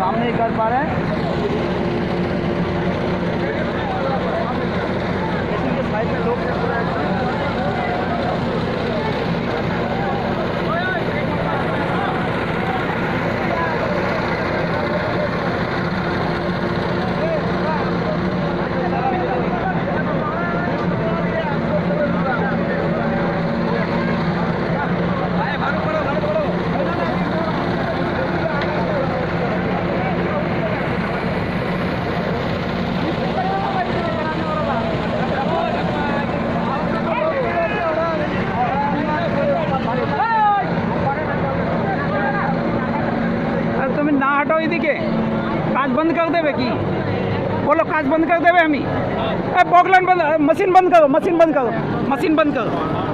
काम नहीं कर पा रहे हैं। साइड में लोग তুমি না হাঁটো এদিকে কাজ বন্ধ করে দেবে কি বলো কাজ বন্ধ করে দেবে আমি বগলান বন্ধ मशीन बंद करो मशीन बंद करो मशीन बंद करो